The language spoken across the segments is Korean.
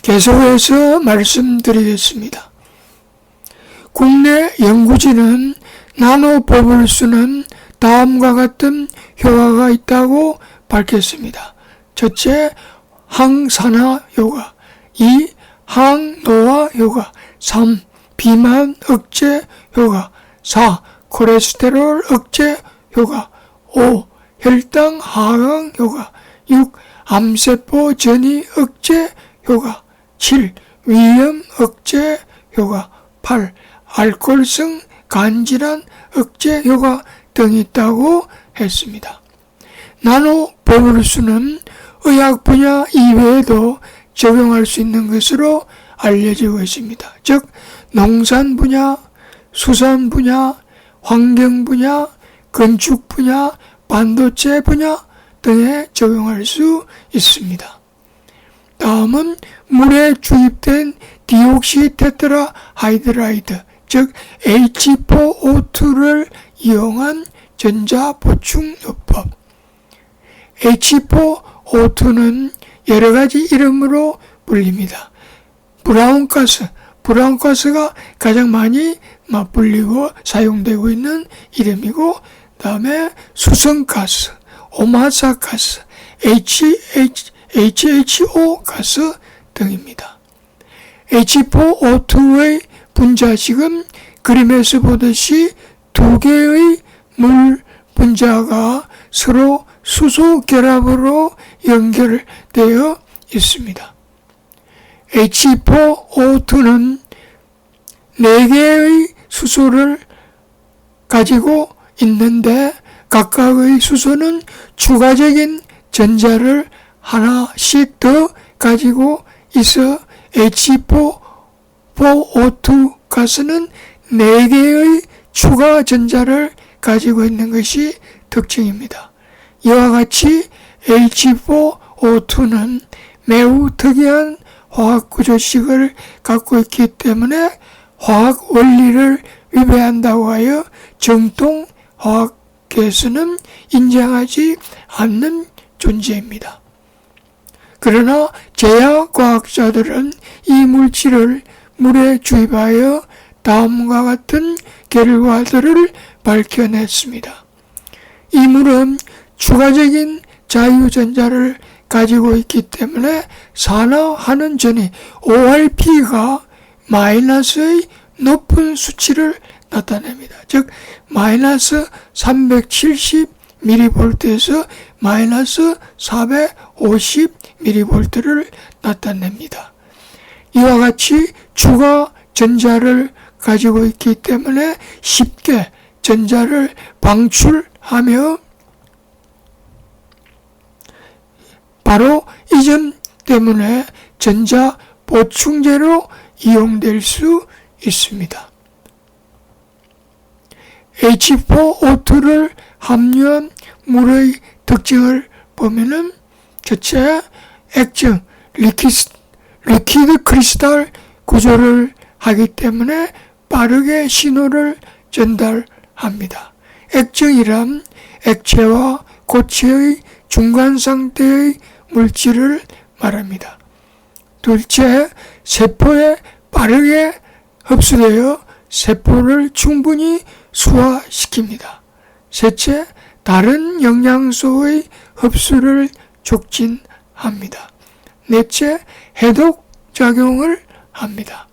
계속해서 말씀드리겠습니다. 국내 연구진은 나노버블스는 다음과 같은 효과가 있다고 밝혔습니다. 첫째, 항산화 효과. 2. 항노화 효과. 3. 비만 억제 효과. 4. 콜레스테롤 억제 효과. 5. 혈당 하강 효과. 6. 암세포 전이 억제 효과. 7. 위염 억제 효과. 8. 알코올성 간질환 억제 효과 등이 있다고 했습니다. 나노버블스는 의학 분야 이외에도 적용할 수 있는 것으로 알려지고 있습니다. 즉 농산 분야, 수산 분야, 환경 분야, 건축 분야, 반도체 분야 등에 적용할 수 있습니다. 다음은 물에 주입된 디옥시테트라 하이드라이드, 즉 H4O2를 이용한 전자보충요법. H4O2는 여러가지 이름으로 불립니다. 브라운가스가 가장 많이 불리고 사용되고 있는 이름이고, 다음에 수성가스, 오마사가스, HHO 가스 등입니다. H4O2의 분자식은 그림에서 보듯이 두 개의 물 분자가 서로 수소 결합으로 연결되어 있습니다. H4O2는 4개의 수소를 가지고 있는데 각각의 수소는 추가적인 전자를 하나씩 더 가지고 있어 H4O2 가스는 4개의 추가 전자를 가지고 있는 것이 특징입니다. 이와 같이 H4O2는 매우 특이한 화학 구조식을 갖고 있기 때문에 화학 원리를 위배한다고 하여 정통 화학계에서는 인정하지 않는 존재입니다. 그러나 제약과학자들은 이 물질을 물에 주입하여 다음과 같은 결과들을 밝혀냈습니다. 이 물은 추가적인 자유전자를 가지고 있기 때문에 산화하는 전이 ORP가 마이너스의 높은 수치를 나타냅니다. 즉 마이너스 370mV에서 마이너스 450mV를 나타냅니다. 이와 같이 추가 전자를 가지고 있기 때문에 쉽게 전자를 방출하며 바로 이 점 때문에 전자 보충제로 이용될 수 있습니다. H4O2를 함유한 물의 특징을 보면은 첫째, 액정, 리퀴드 크리스탈 구조를 하기 때문에 빠르게 신호를 전달합니다. 액정이란 액체와 고체의 중간 상태의 물질을 말합니다. 둘째, 세포에 빠르게 흡수되어 세포를 충분히 소화시킵니다. 셋째, 다른 영양소의 흡수를 촉진합니다. 넷째, 해독 작용을 합니다.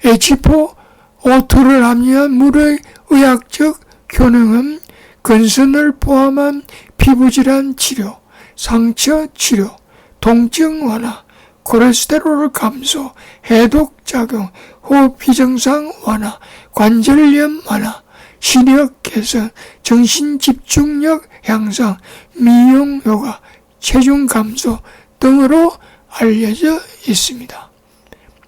H4O2를 함유한 물의 의학적 효능은 근선을 포함한 피부질환 치료, 상처 치료, 통증 완화, 콜레스테롤 감소, 해독 작용, 호흡 비정상 완화, 관절염 완화, 시력 개선, 정신 집중력 향상, 미용 효과, 체중 감소 등으로 알려져 있습니다.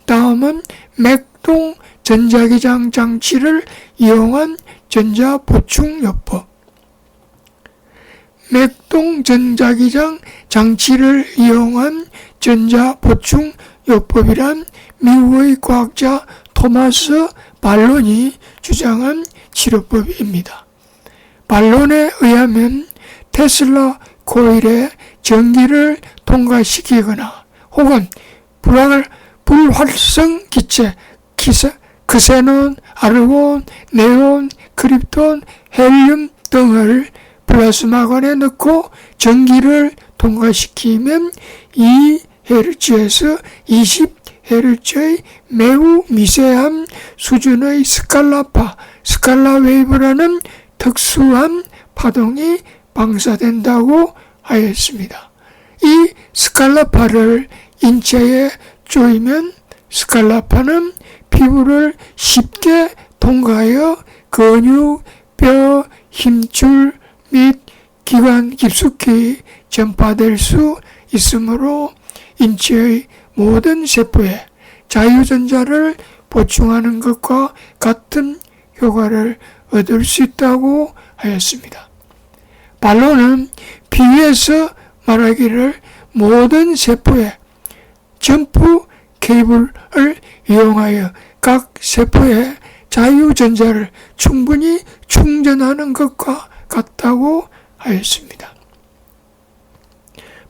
다음은 맥동 전자기장 장치를 이용한 전자보충요법. 맥동 전자기장 장치를 이용한 전자보충요법이란 미국의 과학자 토마스 발론이 주장한 치료법입니다. 발론에 의하면 테슬라 코일에 전기를 통과시키거나 혹은 불활성 기체, 크세논, 아르곤, 네온, 크립톤, 헬륨 등을 플라스마관에 넣고 전기를 통과시키면 2Hz에서 20Hz의 매우 미세한 수준의 스칼라 웨이브라는 특수한 파동이 방사된다고 하였습니다. 이 스칼라파를 인체에 쪼이면 스칼라파는 피부를 쉽게 통과하여 근육, 뼈, 힘줄 및 기관 깊숙이 전파될 수 있으므로 인체의 모든 세포에 자유전자를 보충하는 것과 같은 효과를 얻을 수 있다고 하였습니다. 반론은 비유해서 말하기를 모든 세포에 점프 케이블을 이용하여 각 세포에 자유전자를 충분히 충전하는 것과 같다고 하였습니다.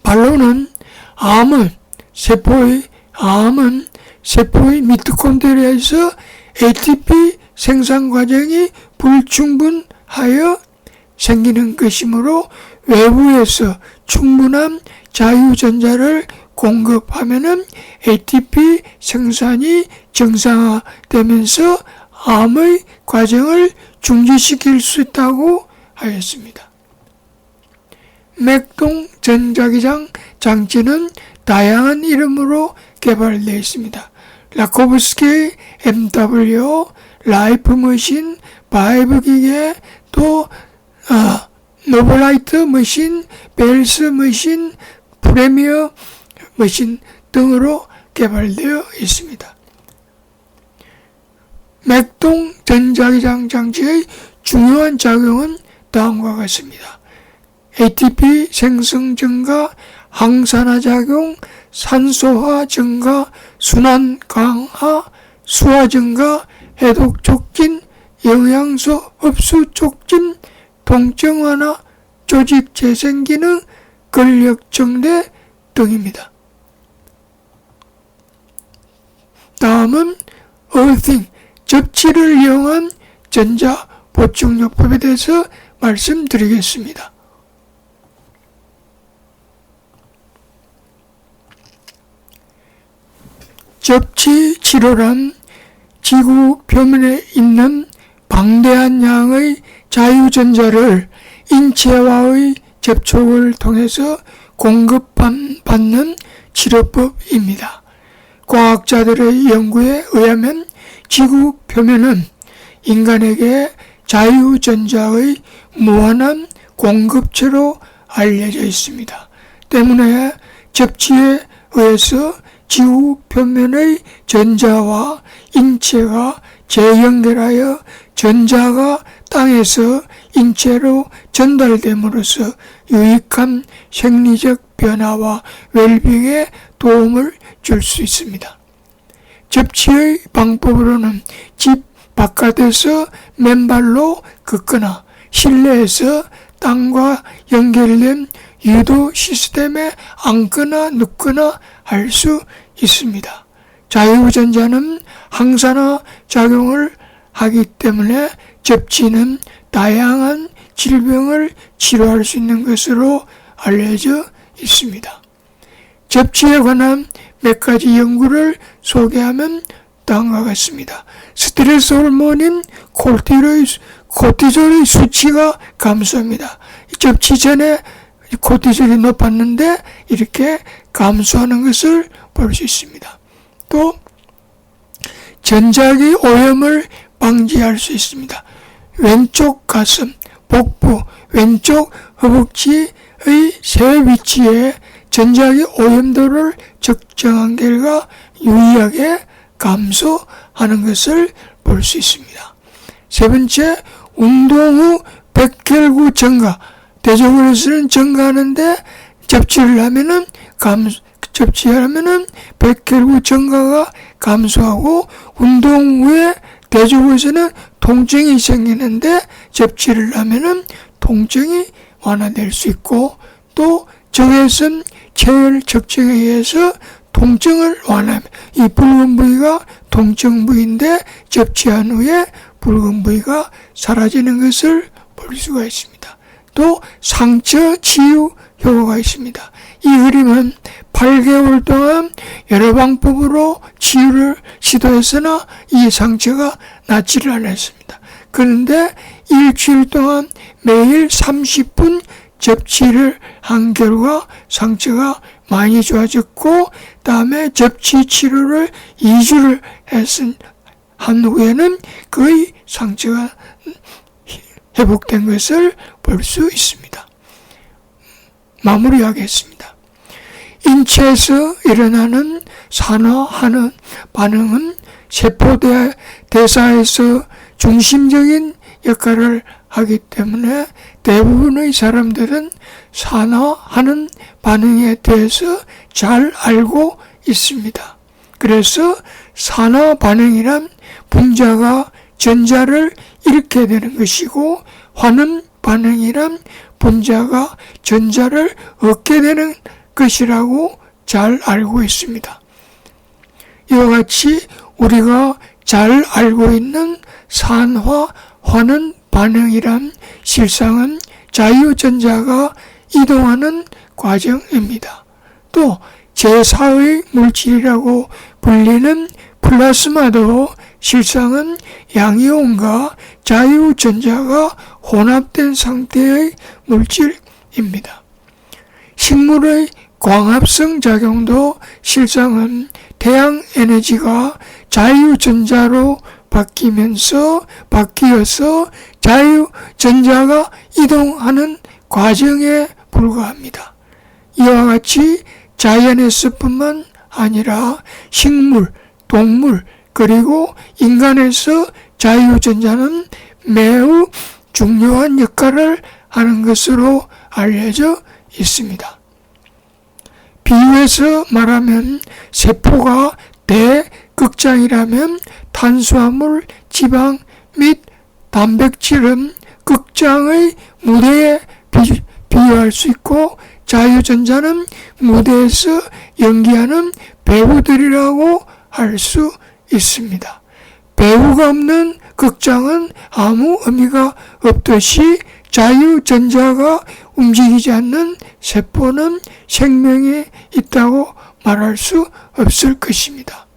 반론은 세포의 미토콘드리아에서 ATP 생산 과정이 불충분하여 생기는 것이므로 외부에서 충분한 자유전자를 공급하면 ATP 생산이 정상화되면서 암의 과정을 중지시킬 수 있다고 하였습니다. 맥동 전자기장 장치는 다양한 이름으로 개발되어 있습니다. 라코브스키, MW, 라이프 머신, 바이브 기계, 또 노블라이트 머신, 벨스 머신, 프레미어 머신 등으로 개발되어 있습니다. 맥동 전자기장 장치의 중요한 작용은 다음과 같습니다. ATP 생성 증가, 항산화 작용, 산소화 증가, 순환 강화, 수화 증가, 해독 촉진, 영양소 흡수 촉진, 통증 완화, 조직 재생 기능, 근력 정대 등입니다. 다음은 earthing, 접지를 이용한 전자 보충요법에 대해서 말씀드리겠습니다. 접지 치료란 지구 표면에 있는 방대한 양의 자유전자를 인체와의 접촉을 통해서 공급받는 치료법입니다. 과학자들의 연구에 의하면 지구 표면은 인간에게 자유전자의 무한한 공급처로 알려져 있습니다. 때문에 접지에 의해서 지구 표면의 전자와 인체가 재연결하여 전자가 땅에서 인체로 전달됨으로써 유익한 생리적 변화와 웰빙에 도움을 줄 수 있습니다. 접지의 방법으로는 집 바깥에서 맨발로 긋거나 실내에서 땅과 연결된 유도 시스템에 앉거나 눕거나 할 수 있습니다. 자유전자는 항산화 작용을 하기 때문에 접지는 다양한 질병을 치료할 수 있는 것으로 알려져 있습니다. 접지에 관한 몇 가지 연구를 소개하면 다음과 같습니다. 스트레스 호르몬인 코티졸의 수치가 감소합니다. 접지 전에 코티졸이 높았는데 이렇게 감소하는 것을 볼 수 있습니다. 또 전자기 오염을 방지할 수 있습니다. 왼쪽 가슴, 복부, 왼쪽 허벅지의 세 위치에 전자기 오염도를 측정한 결과 유의하게 감소하는 것을 볼 수 있습니다. 세 번째, 운동 후 백혈구 증가. 대조군에서는 증가하는데 접지를 하면은 백혈구 증가가 감소하고 운동 후에 대조군에서는 통증이 생기는데 접지를 하면은 통증이 완화될 수 있고 또 적외선 체열 측정에 의해서 통증을 완화하며, 이 붉은 부위가 통증 부위인데 접지한 후에 붉은 부위가 사라지는 것을 볼 수가 있습니다. 또 상처 치유 효과가 있습니다. 이 그림은 8개월 동안 여러 방법으로 치유를 시도했으나 이 상처가 낫지를 않았습니다. 그런데 일주일 동안 매일 30분 접치를 한 결과 상처가 많이 좋아졌고, 다음에 접치 치료를 2주를 한 후에는 거의 상처가 회복된 것을 볼 수 있습니다. 마무리하겠습니다. 인체에서 일어나는 산화하는 반응은 세포 대사에서 중심적인 역할을 하기 때문에 대부분의 사람들은 산화하는 반응에 대해서 잘 알고 있습니다. 그래서 산화 반응이란 분자가 전자를 잃게 되는 것이고, 환원 반응이란 분자가 전자를 얻게 되는 것이라고 잘 알고 있습니다. 이와 같이 우리가 잘 알고 있는 산화 환원 반응이란 실상은 자유전자가 이동하는 과정입니다. 또 제4의 물질이라고 불리는 플라스마도 실상은 양이온과 자유전자가 혼합된 상태의 물질입니다. 식물의 광합성 작용도 실상은 태양 에너지가 자유전자로 바뀌어서 자유전자가 이동하는 과정에 불과합니다. 이와 같이 자연에서뿐만 아니라 식물, 동물, 그리고 인간에서 자유전자는 매우 중요한 역할을 하는 것으로 알려져 있습니다. 비유해서 말하면 세포가 대극장이라면 탄수화물, 지방 및 단백질은 극장의 무대에 비유할 수 있고, 자유전자는 무대에서 연기하는 배우들이라고 할 수 있습니다. 배우가 없는 극장은 아무 의미가 없듯이 자유전자가 움직이지 않는 세포는 생명이 있다고 말할 수 없을 것입니다.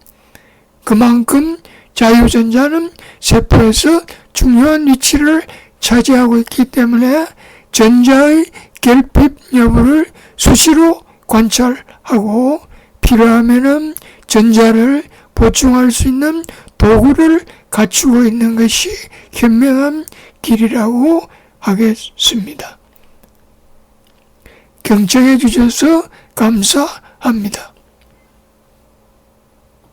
그만큼 자유전자는 세포에서 중요한 위치를 차지하고 있기 때문에 전자의 결핍 여부를 수시로 관찰하고 필요하면 전자를 보충할 수 있는 도구를 갖추고 있는 것이 현명한 길이라고 하겠습니다. 경청해 주셔서 감사합니다.